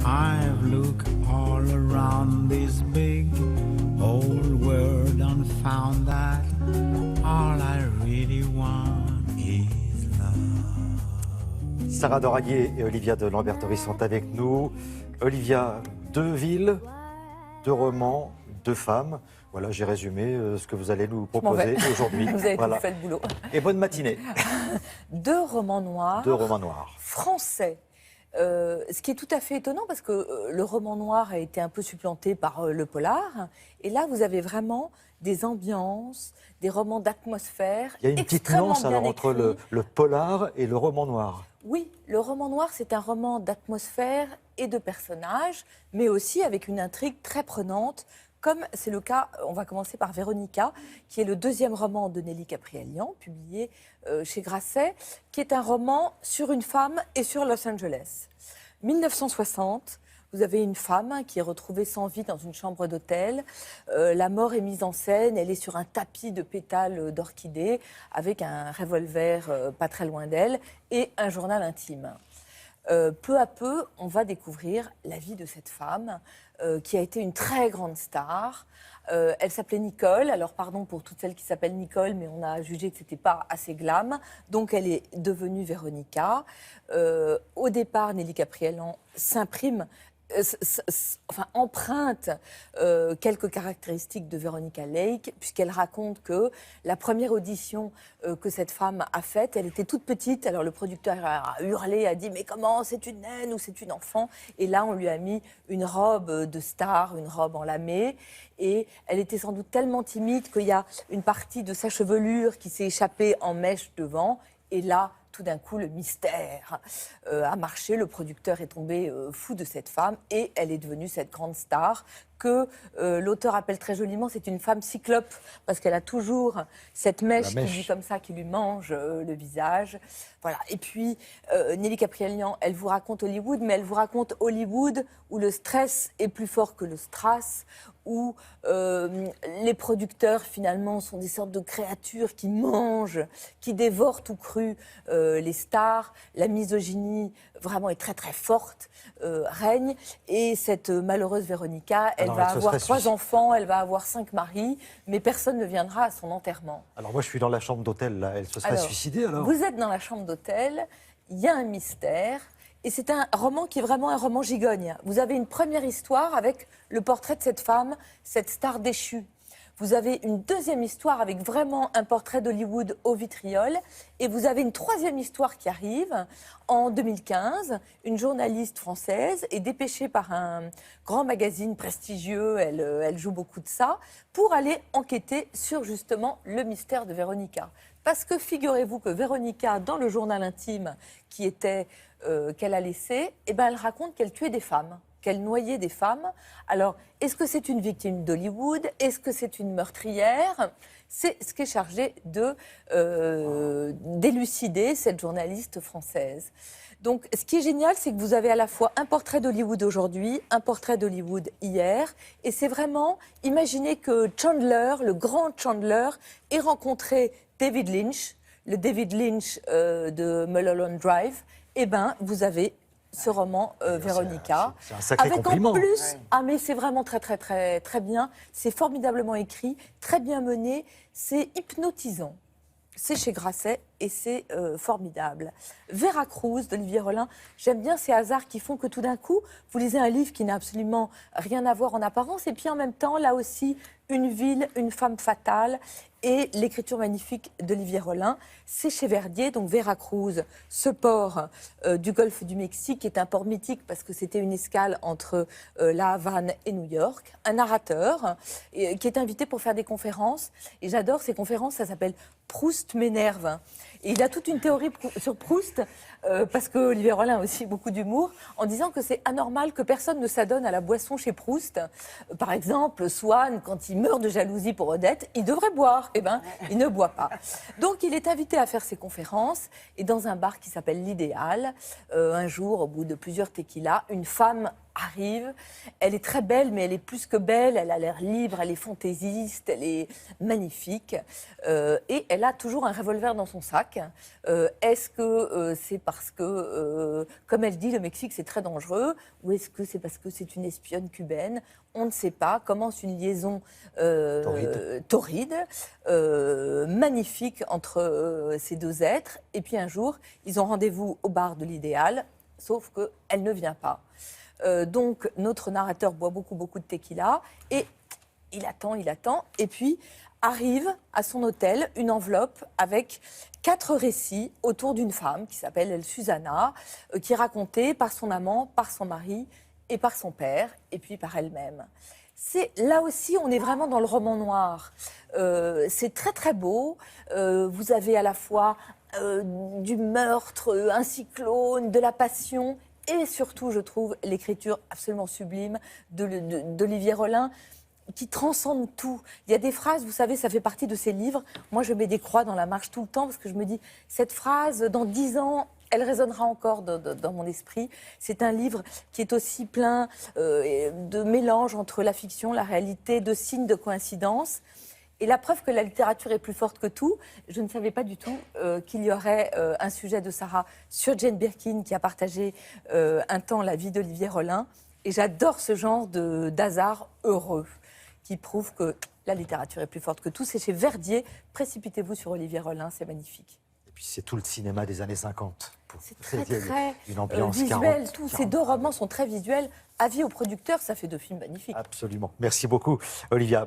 I've looked all around this big old world and found that all I really want is love. Sarah Doraguier et Olivia de Lamberterie sont avec nous. Olivia, 2 villes, 2 romans, 2 femmes. Voilà, j'ai résumé ce que vous allez nous proposer aujourd'hui. Vous avez voilà. tout fait le boulot. Et bonne matinée. 2 romans noirs. 2 romans noirs. Français. Ce qui est tout à fait étonnant parce que le roman noir a été un peu supplanté par le polar. Et là, vous avez vraiment des ambiances, des romans d'atmosphère. Il y a une petite nuance alors entre le polar et le roman noir. Oui, le roman noir, c'est un roman d'atmosphère et de personnages, mais aussi avec une intrigue très prenante, comme c'est le cas, on va commencer par Véronica, qui est le 2e roman de Nelly Caprielian, publié chez Grasset, qui est un roman sur une femme et sur Los Angeles. 1960, vous avez une femme qui est retrouvée sans vie dans une chambre d'hôtel. La mort est mise en scène, elle est sur un tapis de pétales d'orchidées, avec un revolver pas très loin d'elle, et un journal intime. Peu à peu, on va découvrir la vie de cette femme qui a été une très grande star. Elle s'appelait Nicole. Alors, pardon pour toutes celles qui s'appellent Nicole, mais on a jugé que ce n'était pas assez glam. Donc, elle est devenue Véronica. Au départ, Nelly Caprielian s'imprime, emprunte quelques caractéristiques de Veronica Lake, puisqu'elle raconte que la première audition que cette femme a faite, elle était toute petite. Alors le producteur a hurlé, a dit « Mais comment, c'est une naine ou c'est une enfant ?» Et là, on lui a mis une robe de star, une robe en lamé. Et elle était sans doute tellement timide qu'il y a une partie de sa chevelure qui s'est échappée en mèche devant. Et là, tout d'un coup, le mystère a marché. Le producteur est tombé fou de cette femme et elle est devenue cette grande star que l'auteur appelle très joliment, c'est une femme cyclope, parce qu'elle a toujours cette mèche qui lui mange le visage. Voilà. Et puis, Nelly Caprielian, elle vous raconte Hollywood, mais elle vous raconte Hollywood où le stress est plus fort que le strass, où les producteurs, finalement, sont des sortes de créatures qui mangent, qui dévorent tout cru les stars. La misogynie, vraiment, est très, très forte, règne. Et cette malheureuse Véronica, elle va avoir 3 enfants, elle va avoir 5 maris, mais personne ne viendra à son enterrement. Alors moi, je suis dans la chambre d'hôtel, là. Elle se serait suicidée, alors? Vous êtes dans la chambre d'hôtel, il y a un mystère, et c'est un roman qui est vraiment un roman gigogne. Vous avez une première histoire avec le portrait de cette femme, cette star déchue. Vous avez une deuxième histoire avec vraiment un portrait d'Hollywood au vitriol. Et vous avez une 3e histoire qui arrive en 2015. Une journaliste française est dépêchée par un grand magazine prestigieux, elle joue beaucoup de ça, pour aller enquêter sur justement le mystère de Véronica. Parce que figurez-vous que Véronica, dans le journal intime qu'elle a laissé, elle raconte qu'elle tuait des femmes, qu'elle noyait des femmes. Alors, est-ce que c'est une victime d'Hollywood? Est-ce que c'est une meurtrière? C'est ce qui est chargé d'élucider cette journaliste française. Donc, ce qui est génial, c'est que vous avez à la fois un portrait d'Hollywood aujourd'hui, un portrait d'Hollywood hier. Et c'est vraiment, imaginez que Chandler, le grand Chandler, ait rencontré David Lynch, le David Lynch de Mulholland Drive. Vous avez ce roman Véronica, c'est un sacré avec compliment. En plus, mais c'est vraiment très très très très bien. C'est formidablement écrit, très bien mené, c'est hypnotisant. C'est chez Grasset et c'est formidable. Veracruz d'Olivier Rollin, j'aime bien ces hasards qui font que tout d'un coup, vous lisez un livre qui n'a absolument rien à voir en apparence, et puis en même temps, là aussi, une ville, une femme fatale, et l'écriture magnifique d'Olivier Rollin. C'est chez Verdier, donc Veracruz, ce port du golfe du Mexique, qui est un port mythique parce que c'était une escale entre La Havane et New York. Un narrateur qui est invité pour faire des conférences, et j'adore ces conférences, ça s'appelle Proust m'énerve. Et il a toute une théorie sur Proust, parce qu'Olivier Rollin a aussi beaucoup d'humour, en disant que c'est anormal que personne ne s'adonne à la boisson chez Proust. Par exemple, Swann, quand il meurt de jalousie pour Odette, il devrait boire. Il ne boit pas. Donc, il est invité à faire ses conférences, et dans un bar qui s'appelle l'Idéal, un jour, au bout de plusieurs tequilas, une femme arrive. Elle est très belle, mais elle est plus que belle. Elle a l'air libre, elle est fantaisiste, elle est magnifique. Et elle a toujours un revolver dans son sac. Est-ce que c'est parce que, comme elle dit, le Mexique, c'est très dangereux? Ou est-ce que c'est parce que c'est une espionne cubaine? On ne sait pas. Commence une liaison torride, magnifique entre ces deux êtres. Et puis un jour, ils ont rendez-vous au bar de l'idéal, sauf qu'elle ne vient pas. Donc notre narrateur boit beaucoup de tequila et il attend. Et puis arrive à son hôtel une enveloppe avec 4 récits autour d'une femme qui s'appelle elle Susanna, qui est racontée par son amant, par son mari et par son père, et puis par elle-même. Là aussi, on est vraiment dans le roman noir. C'est très beau. Vous avez à la fois du meurtre, un cyclone, de la passion, et surtout, je trouve, l'écriture absolument sublime d'Olivier Rollin, qui transcende tout. Il y a des phrases, vous savez, ça fait partie de ces livres. Moi, je mets des croix dans la marche tout le temps, parce que je me dis, cette phrase, dans 10 ans, elle résonnera encore dans mon esprit. C'est un livre qui est aussi plein de mélange entre la fiction, la réalité, de signes de coïncidence. Et la preuve que la littérature est plus forte que tout, je ne savais pas du tout qu'il y aurait un sujet de Sarah sur Jane Birkin, qui a partagé un temps la vie d'Olivier Rollin. Et j'adore ce genre d'hasard heureux qui prouve que la littérature est plus forte que tout. C'est chez Verdier. Précipitez-vous sur Olivier Rollin, c'est magnifique. Et puis c'est tout le cinéma des années 50. C'est très une ambiance visuel. 40, Ces 2 romans sont très visuels. Avis aux producteurs, ça fait 2 films magnifiques. Absolument. Merci beaucoup, Olivia.